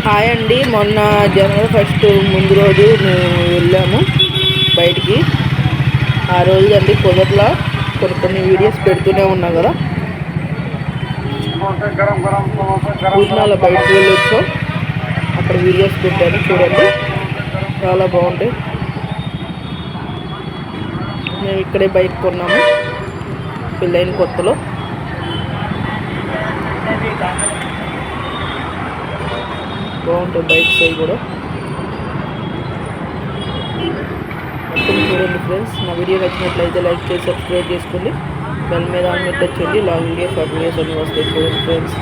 Hi అండి. మొన్న జనవరి 1 ముందు రోజు మేము వెళ్ళాము బయటికి. ఆ రోజు అండి కుదరలా, కొన్ని వీడియోస్ పెడుతూనే ఉన్నాం కదా. పూర్ణాల బయటకు వెళ్ళొచ్చాం, అక్కడ వీడియోస్ పెట్టాను చూడండి, చాలా బాగుంటాయి. మేము ఇక్కడే బైక్ కొన్నాము పెళ్ళైన కొత్తలో. బాగుంటాయి బైక్స్ అవి కూడా. మొత్తం చూడండి ఫ్రెండ్స్. నా వీడియో నచ్చినట్లయితే లైక్ చేసి సబ్స్క్రైబ్ చేసుకోండి. బెల్ మీద ఆన్ పెట్టొచ్చండి. లాంగ్ వీడియోస్ షార్ట్ వీడియోస్ అన్నీ వస్తాయి చూడండి ఫ్రెండ్స్.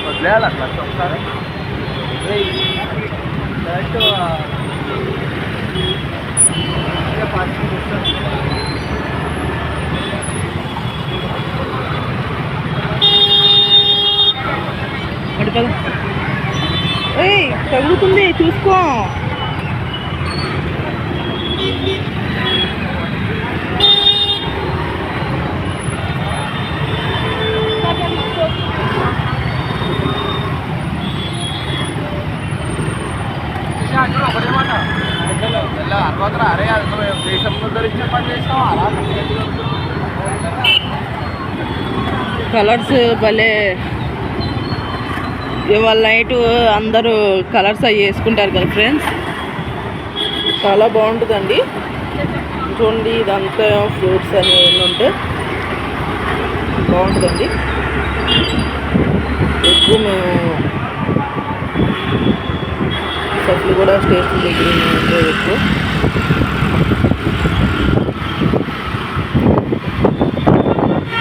ఒకసారి తగ్గుతుంది చూసుకో. కలర్స్ భలే. ఇవాళ నైట్ అందరూ కలర్స్ అవి వేసుకుంటారు కదా ఫ్రెండ్స్, చాలా బాగుంటుందండి. చూడండి, ఇదంతా ఫ్రూట్స్ అని ఏంటంటే బాగుంటుందండి. ఎక్కువ మేము చెట్లు కూడా స్టేషన్ దగ్గర ఉంటాయి ఎక్కువ.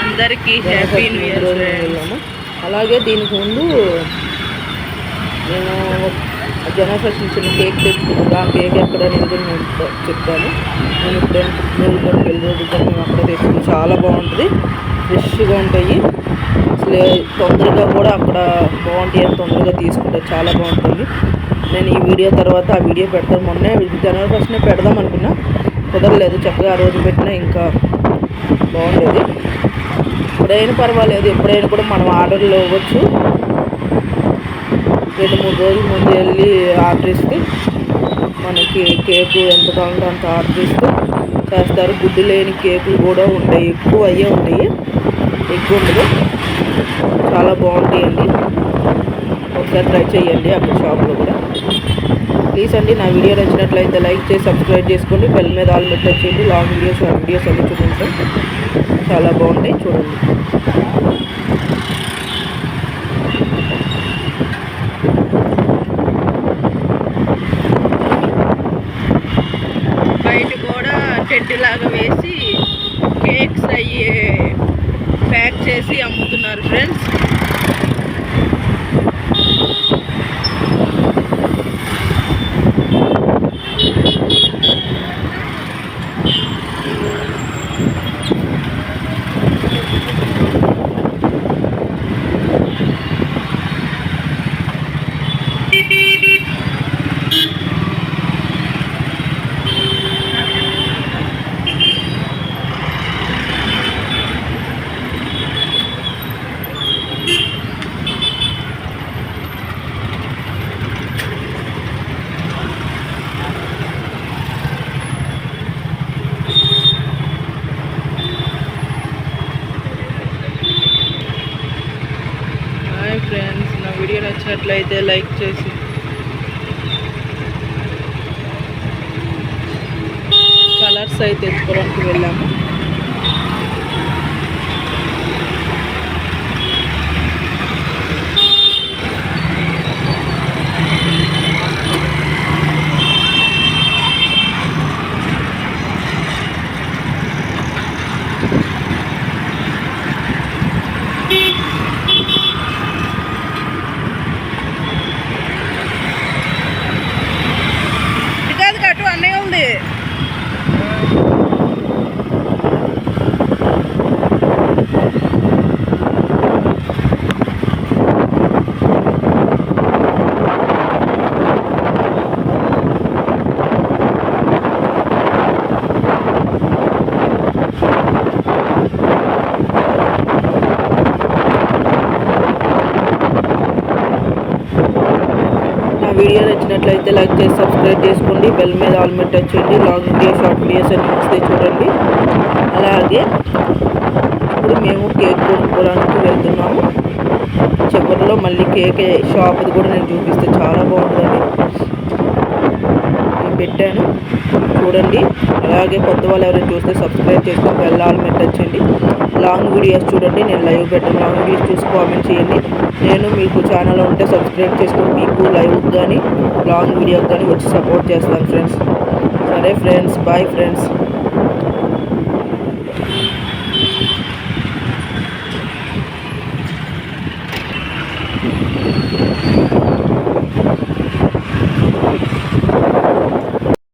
అందరికీ హ్యాపీ న్యూ ఇయర్ వెళ్ళాము. అలాగే దీనికి ముందు నేను జనవరి 1 చిన్న కేక్ తెచ్చుకున్నాను. ఆ కేక్ ఎక్కడ అనేది నేను చెప్తాను. నేను ఇప్పుడు పెళ్లి రోజు మేము అక్కడ తెచ్చుకున్నాను. చాలా బాగుంటుంది, ఫ్రెష్గా ఉంటాయి. అసలు తొందరగా కూడా అక్కడ బాగుంటాయి అని తొందరగా తీసుకుంటారు, చాలా బాగుంటుంది. నేను ఈ వీడియో తర్వాత ఆ వీడియో పెడతాను. మొన్నే జనవరి 1 పెడదాం అనుకున్నా, కుదరలేదు. చక్కగా ఆ రోజు పెట్టినా ఇంకా బాగుండేది. ఎప్పుడైనా పర్వాలేదు, ఎప్పుడైనా కూడా మనం ఆర్డర్లు ఇవ్వచ్చు. 2-3 రోజుల ముందు వెళ్ళి ఆర్డర్ ఇస్తే మనకి కేకు ఎంత కావాలంటే అంత ఆర్డర్ ఇస్తే చేస్తారు. గుడ్డు లేని కేకులు కూడా ఉంటాయి, ఎక్కువ అయ్యే ఉంటాయి, ఎక్కువ ఉండదు. చాలా బాగుంటాయండి, ఒకసారి ట్రై చేయండి అక్కడ షాప్లో కూడా. ప్లీజ్ అండి, నా వీడియో నచ్చినట్లయితే లైక్ చేసి సబ్స్క్రైబ్ చేసుకోండి. బెల్ మీద ఆల్ పెట్టొచ్చేయండి. లాంగ్ వీడియోస్ షార్ట్ వీడియోస్ అన్ని చూపించాం, చాలా బాగుంటాయి చూడండి. బయట కూడా టెంట్ లాగా వేసి కేక్స్ అయ్యి ప్యాక్ చేసి అమ్ముతున్నారు ఫ్రెండ్స్. ఫ్రెండ్స్, నా వీడియో నచ్చినట్లయితే లైక్ చేసి కలర్స్ అయితే తెచ్చుకోవడానికి వెళ్ళాము. అన్నయ్య ఉంది. నచ్చినట్లయితే లైక్ చేసి సబ్స్క్రైబ్ చేసుకోండి. బెల్ మీద ఆల్ మీద టచ్ చేయండి. లాంగ్ వీడియో షార్ట్ వీడియోస్ అన్నీ వస్తాయి చూడండి. అలాగే ఇప్పుడు మేము కేక్ కొనుక్కోవడానికి వెళ్తున్నాము. చివరిలో మళ్ళీ కేక్ షాప్ది కూడా నేను చూపిస్తాను. చాలా బాగుంటుంది. నేను పెట్టాను చూడండి. అలాగే కొత్త వాళ్ళు ఎవరైనా చూస్తే సబ్స్క్రైబ్ చేసుకొని బెల్ ఆల్ మీద టచ్ చేయండి. లాంగ్ వీడియోస్ చూడండి. నేను లైవ్ పెట్టాను. లాంగ్ వీడియోస్ చూసి కామెంట్ చేయండి. నేను మీకు ఛానల్లో ఉంటే సబ్స్క్రైబ్ చేసుకొని మీకు లైవ్ కానీ లాంగ్ వీడియోకి కానీ వచ్చి సపోర్ట్ చేస్తాను ఫ్రెండ్స్. సరే ఫ్రెండ్స్, బాయ్ ఫ్రెండ్స్.